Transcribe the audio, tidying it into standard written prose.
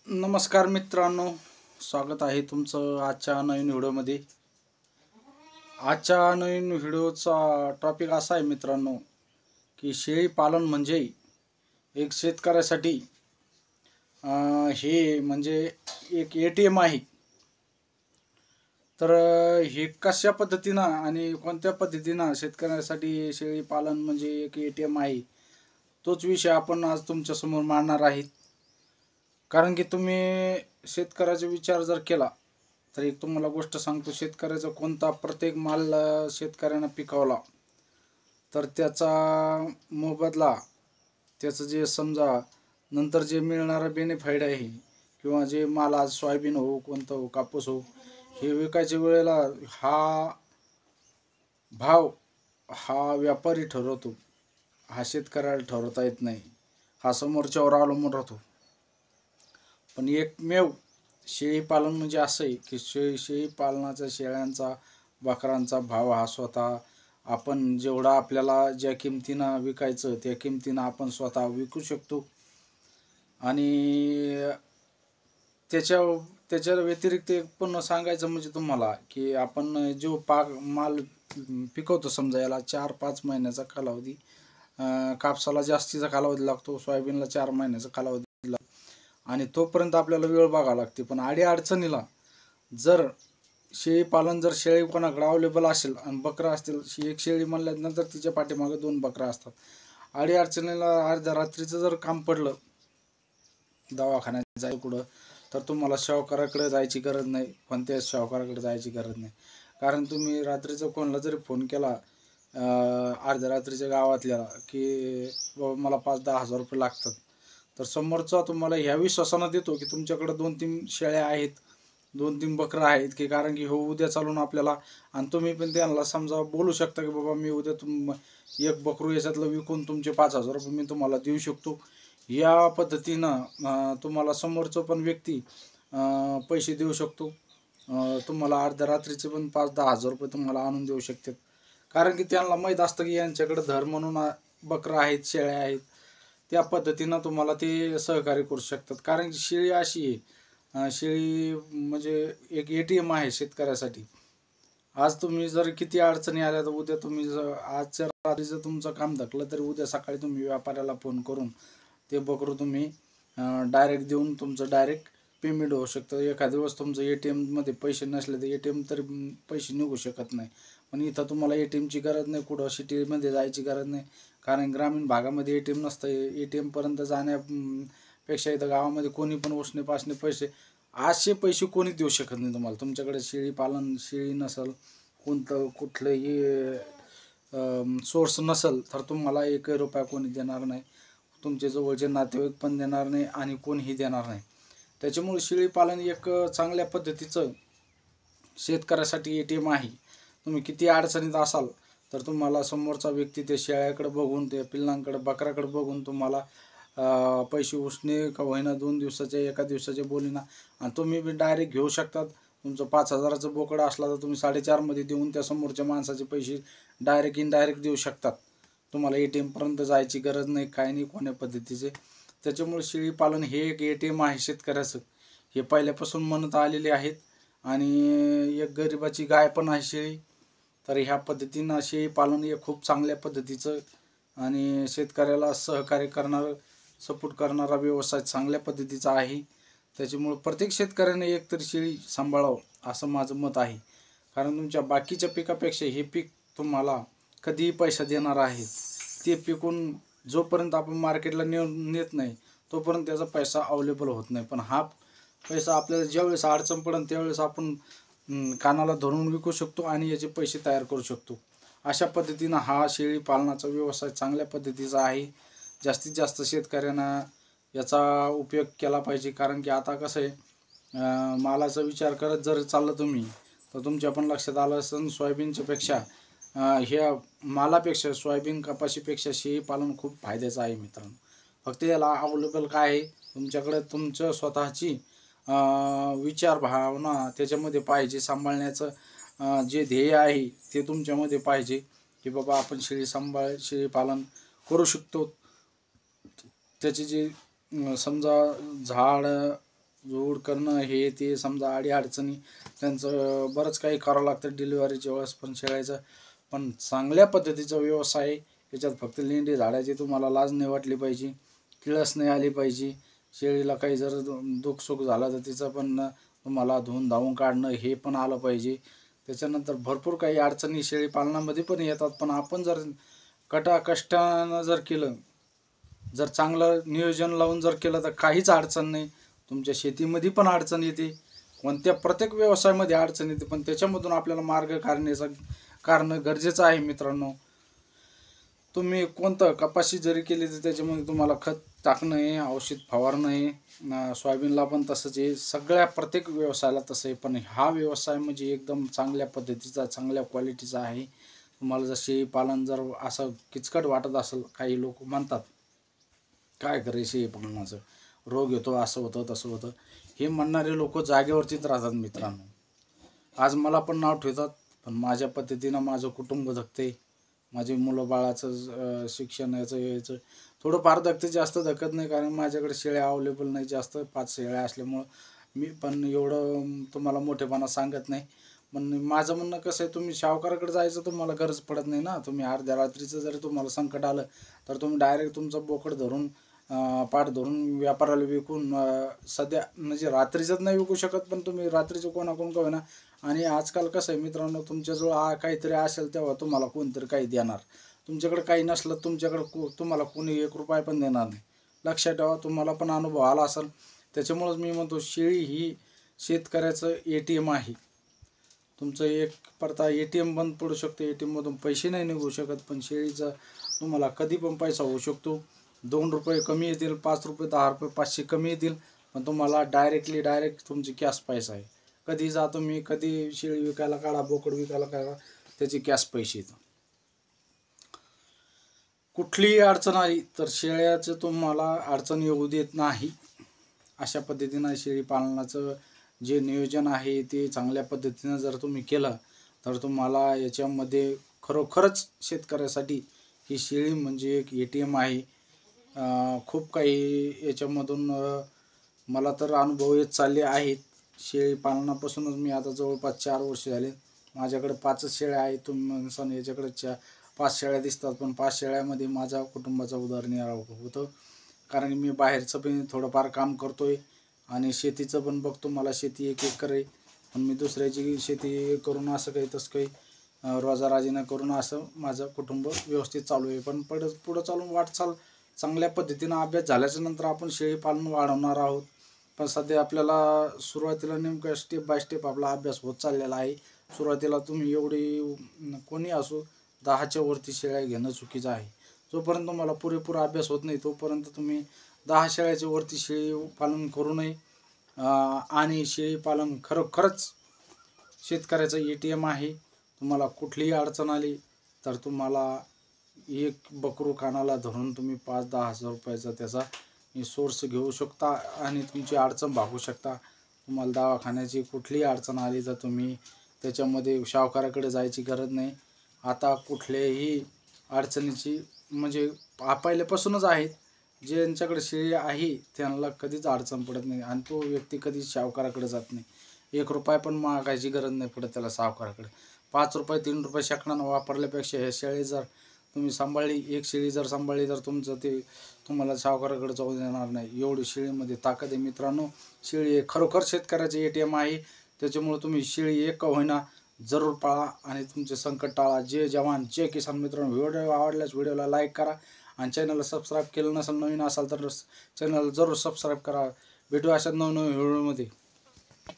नमस्कार मित्रांनो, स्वागत आहे तुमचं आजच्या नवीन व्हिडिओमध्ये. आजच्या नवीन व्हिडिओचा टॉपिक असा आहे मित्रांनो, की शेळी पालन म्हणजे एक शेतकऱ्यासाठी हे म्हणजे एक ATM आहे. तर हे कशा पद्धतीनं आणि कोणत्या पद्धतीनं शेतकऱ्यासाठी शेळी पालन म्हणजे एक ATM आहे, तोच विषय आपण आज तुमच्यासमोर मांडणार आहे. कारण की तुम्ही शेतकऱ्याचा विचार जर केला तर एक तुम्हाला गोष्ट सांगतो, शेतकऱ्याचा कोणता प्रत्येक माल शेतकऱ्यानं पिकवला तर त्याचा मोबदला, त्याचं जे समजा नंतर जे मिळणारा बेनिफिट आहे, किंवा जे माल आज सोयाबीन हो, कोणतं हो, कापूस हो, हे विकायच्या वेळेला हा भाव हा व्यापारी ठरवतो, हा शेतकऱ्याला ठरवता येत नाही, हा समोरच्यावर अवलंबून राहतो. पण एकमेव शेळी पालन म्हणजे असं आहे की शेळी पालनाचा, शेळ्यांचा, बकरांचा भाव हा स्वतः आपण जेवढा आपल्याला ज्या किमतीनं विकायचं त्या किमतीनं आपण स्वतः विकू शकतो. आणि त्याच्या त्याच्या व्यतिरिक्त पण सांगायचं म्हणजे तुम्हाला की आपण जो माल पिकवतो, समजा याला 4-5 महिन्याचा कालावधी, कापसाला जास्तीचा कालावधी लागतो, सोयाबीनला 4 महिन्याचा कालावधी लागतो, आणि तोपर्यंत आपल्याला वेळ बघावं लागते. पण अडचणीला जर शेळी पालन, जर शेळी कोणाकडे अवेलेबल असेल आणि बकरा असतील, एक शेळी म्हणल्यानंतर तिच्या पाठीमागे 2 बकरा असतात, अडचणीला अर्ध्या रात्रीचं जर काम पडलं, दवाखान्यात जाय कुठं, तर तुम्हाला सावकाराकडे जायची गरज नाही, कोणत्याच सावकाराकडे जायची गरज नाही. कारण तुम्ही रात्रीचं कोणाला जरी फोन केला अर्ध्या रात्रीच्या गावातल्याला की बाबा मला 5-10 हजार रुपये लागतात, तर समोरचा तुम्हाला ह्या विश्वासानं देतो की तुमच्याकडे 2-3 शेळ्या आहेत, 2-3 बकरं आहेत, की कारण की हो उद्या चालून आपल्याला, आणि तुम्ही पण त्यांना समजा बोलू शकता की बाबा मी उद्या एक बकरू याच्यातलं विकून तुमचे 5,000 रुपये मी तुम्हाला देऊ शकतो. या पद्धतीनं तुम्हाला समोरचं पण व्यक्ती पैसे देऊ शकतो. तुम्हाला अर्ध्या रात्रीचे पण 5-10 हजार रुपये तुम्हाला आणून देऊ शकतात. कारण की त्यांना माहीत असतं की यांच्याकडे धर म्हणून बकरं आहेत, शेळ्या आहेत, त्या पद्धतीनं तुम्हाला ते सहकार्य करू शकतात. कारण की शेळी अशी आहे, शेळी म्हणजे एक ATM आहे शेतकऱ्यासाठी. आज तुम्ही जर किती अडचणी आल्या तर उद्या तुम्ही आजच्या रात्रीचं तुमचं काम धकलं तरी उद्या सकाळी तुम्ही व्यापाऱ्याला फोन करून ते बकरू तुम्ही डायरेक्ट देऊन तुमचं डायरेक्ट पेमेंट होऊ शकतं. एखाद्या दिवस तुमचं ATMमध्ये पैसे नसले तर ATM तरी पैसे निघू शकत नाही. पण इथं तुम्हाला ATMची गरज नाही, कुठं सिटीमध्ये जायची गरज नाही. कारण ग्रामीण भागामध्ये ATM नसतं. ATMपर्यंत जाण्यापेक्षा इथं गावामध्ये कोणी पण उसने पासने पैसे, असे पैसे कोणी देऊ शकत नाही तुम्हाला. तुमच्याकडे शेळी नसेल, कुठलंही सोर्स नसेल, तर तुम्हाला 1 रुपया कोणी देणार नाही, तुमचे जवळचे नातेवाईक पण देणार नाही आणि कोणीही देणार नाही. त्याच्यामुळे शेळी पालन एक चांगल्या पद्धतीचं शेतकऱ्यासाठी ATM आहे. तुम्ही किती अडचणीत असाल तर तुम्हाला समोरचा व्यक्ती ते शेळ्याकडे बघून, ते पिल्लांकडे, बकऱ्याकडे बघून तुम्हाला पैसे उसने का होईना 2 दिवसाचे, 1 दिवसाचे बोलीना, आणि तुम्ही बी डायरेक्ट घेऊ शकतात. तुमचं 5,000चं बोकडं असला तर तुम्ही 4.5मध्ये देऊन त्या समोरच्या माणसाचे पैसे डायरेक्ट इनडायरेक्ट देऊ शकतात. तुम्हाला ATMपर्यंत जायची गरज नाही, काय नाही कोण्या पद्धतीचे. त्याच्यामुळे शेळी पालन हे एक ATM आहे शेतकऱ्याचं, हे पहिल्यापासून म्हणत आलेले आहेत. आणि एक गरिबाची गाय पण आहे शेळी. तर ह्या पद्धतीनं शेळी पालन हे खूप चांगल्या पद्धतीचं आणि शेतकऱ्याला सहकार्य करणारं, सपोर्ट करणारा व्यवसाय चांगल्या पद्धतीचा आहे. त्याच्यामुळे प्रत्येक शेतकऱ्याने एकतरी शेळी सांभाळावं असं माझं मत आहे. कारण तुमच्या बाकीच्या पिकापेक्षा हे पीक तुम्हाला कधीही पैसा देणार आहे. ते पिकून जोपर्यंत आपण मार्केटला नेत नाही तोपर्यंत त्याचा पैसा अवेलेबल होत नाही. पण हा पैसा आपल्याला ज्यावेळेस अडचण पडेल त्यावेळेस आपण कानाला धरून विकू शकतो आणि याचे पैसे तयार करू शकतो. अशा पद्धतीनं हा शेळी पालनाचा व्यवसाय चांगल्या पद्धतीचा आहे. जास्तीत जास्त शेतकऱ्यांना याचा उपयोग केला पाहिजे. कारण की आता कसं आहे, मालाचा विचार करत जर चाललं तुम्ही तर तुमच्या पण लक्षात आलं असेल, सोयाबीनच्या पेक्षा ह्या मालापेक्षा सोयाबीन कपाशीपेक्षा शेळी पालन खूप फायद्याचं आहे मित्रांनो. फक्त याला अवेलेबल काय आहे, तुमच्याकडे तुमचं स्वतःची विचार भावना त्याच्यामध्ये पाहिजे, सांभाळण्याचं जे ध्येय आहे ते तुमच्यामध्ये पाहिजे की बाबा आपण शेळी पालन करू शकतो. त्याचे जे समजा झाड जोड करणं हे ते समजा अडीअडचणी त्यांचं बरंच काही करावं लागतं डिलिव्हरीच्या वेळेस. पण शेळ्याचं पण चांगल्या पद्धतीचा व्यवसाय आहे. याच्यात फक्त लेंडी झाडाची तुम्हाला लाज नाही वाटली पाहिजे, किळस नाही आली पाहिजे. शेळीला काही जर दुःखसुख झालं तर तिचं पण तुम्हाला धुवून धावून काढणं हे पण आलं पाहिजे. त्याच्यानंतर भरपूर काही अडचणी शेळी पालनामध्ये पण येतात. पण आपण जर कष्टानं जर केलं, जर चांगलं नियोजन लावून जर केलं तर काहीच अडचण नाही. तुमच्या शेतीमध्ये पण अडचण येते, प्रत्येक व्यवसायामध्ये अडचण येते, पण त्याच्यामधून आपल्याला मार्ग काढणं गरजेचं आहे मित्रांनो. तुम्ही कोणतं कपाशी जरी केली तर त्याच्यामध्ये तुम्हाला खत टाकणं आहे, औषध फवारणं आहे. सोयाबीनला पण तसंच आहे. सगळ्या प्रत्येक व्यवसायाला तसं आहे. पण हा व्यवसाय म्हणजे एकदम चांगल्या पद्धतीचा, चांगल्या क्वालिटीचा आहे. तुम्हाला जर शेळीपालन जर असं किचकट वाटत असेल, काही लोक म्हणतात काय करे शेळीपालनाचं, रोग येतो, असं होतं तसं होतं, हे म्हणणारे लोक जागेवरतीच राहतात मित्रांनो. आज मला पण नाव ठेवतात, पण माझ्या पद्धतीनं माझं कुटुंब जगते. माझे मुलं बाळाचं शिक्षण याचं थोडंफार धकते, जास्त धकत नाही, कारण माझ्याकडे शेळ्या अवेलेबल नाही जास्त. 5 शेळ्या असल्यामुळं मी पण एवढं तुम्हाला मोठेपणा सांगत नाही. पण माझं म्हणणं कसं आहे, तुम्ही सावकाराकडे जायचं तुम्हाला गरज पडत नाही ना. तुम्ही अर्ध्या रात्रीचं जरी तुम्हाला संकट आलं तर तुम्ही डायरेक्ट तुमचं बोकड धरून पाठ धरून व्यापाराला विकून सध्या म्हणजे रात्रीचंच नाही विकू शकत, पण तुम्ही रात्रीचं कोणाकडून का होईना. आणि आजकाल कसं आहे मित्रांनो, तुमच्याजवळ काहीतरी असेल तेव्हा तुम्हाला कोणतरी काही देणार. तुमच्याकडे काही नसलं तुमच्याकडे तुम्हाला कोणी 1 रुपया पण देणार नाही. लक्षात ठेवा, तुम्हाला पण अनुभव आला असेल. त्याच्यामुळंच मी म्हणतो, शेळी ही शेतकऱ्याचं ATM आहे. तुमचं एक परता ATM बंद पडू शकतं, ATMमधून पैसे नाही निघू शकत, पण शेळीचा तुम्हाला कधी पण पैसा होऊ शकतो. 2 रुपये कमी येतील, 5 रुपये, 10 रुपये, 500 कमी येतील, पण तुम्हाला डायरेक्ट तुमची कॅश पैसा आहे. कधी जा तुम्ही, कधी शेळी विकायला काढा, बोकड विकायला काढा, त्याचे कॅश पैसे येतात. कुठलीही अडचण आली तर शेळ्याचं तुम्हाला अडचण येऊ देत नाही. अशा पद्धतीनं शेळी पालनाचं जे नियोजन आहे ते चांगल्या पद्धतीनं जर तुम्ही केलं तर तुम्हाला याच्यामध्ये खरोखरच शेतकऱ्यासाठी ही शेळी म्हणजे एक ATM आहे. खूप काही याच्यामधून मला तर अनुभव येत चालले आहेत. शेळी पालनापासूनच मी आता जवळपास 4 वर्ष झाले. माझ्याकडे 5च शेळ्या आहेत. तुम्ही म्हणसान याच्याकडे 5 शेळ्या दिसतात, पण 5 शेळ्यामध्ये माझ्या कुटुंबाचा उदरनिर्वाह होतं. कारण मी बाहेरचं पण थोडंफार काम करतोय आणि शेतीचं पण बघतो. मला शेती 1 एकर आहे, पण मी दुसऱ्याची शेती करून असं काही तसं काही रोजाराजीनं करून असं माझं कुटुंब व्यवस्थित चालू आहे. पण पुढं चालून वाटचाल चांगल्या पद्धतीनं अभ्यास झाल्याच्या नंतर आपण शेळीपालन वाढवणार आहोत. पण सध्या आपल्याला सुरुवातीला नेमकं स्टेप बाय स्टेप आपला अभ्यास होत चाललेला आहे. सुरुवातीला तुम्ही एवढी कोणी असो 10च्या वरती शेळ्या घेणं चुकीचं आहे. जोपर्यंत तुम्हाला पुरेपूर अभ्यास होत नाही तोपर्यंत तुम्ही 10 शेळ्याच्या वरती शेळी पालन करू नये. आणि शेळीपालन खरोखरच शेतकऱ्याचं ATM आहे. तुम्हाला कुठलीही अडचण आली तर तुम्हाला एक बकरू कानाला धरून तुम्ही 5-10 हजार रुपयाचा त्याचा सोर्स घेऊ शकता आणि तुमची अडचण भागू शकता. तुम्हाला दवाखान्याची कुठलीही अडचण आली तर तुम्ही त्याच्यामध्ये सावकाराकडे जायची गरज नाही. आता कुठल्याही अडचणीची म्हणजे पहिल्यापासूनच आहेत, ज्यांच्याकडे शेळी आहे त्यांना कधीच अडचण पडत नाही आणि तो व्यक्ती कधीच सावकाराकडे जात नाही. 1 रुपया पण मागायची गरज नाही पडत त्याला सावकाराकडे. 5 रुपये 3 रुपये शेकडानं वापरल्यापेक्षा हे शेळी जर तुम्ही सांभाळली, एक शेळी जर सांभाळली तर तुमचं ते तुम्हाला सावकाराकडे जाऊ देणार नाही. एवढी शेळीमध्ये ताकद आहे मित्रांनो. शेळी हे खरोखर शेतकऱ्याचे ATM आहे. त्याच्यामुळे तुम्ही शेळी एक का होईना जरूर पाळा आणि तुमचे संकट टाळा. जय जवान जय किसान. मित्रांनो, व्हिडिओ आवडल्यास व्हिडिओला लाईक करा आणि चॅनलला सबस्क्राईब केलं नसेल, नवीन असाल तर चॅनल जरूर सबस्क्राईब करा. भेटू अशा नवनवीन व्हिडिओमध्ये.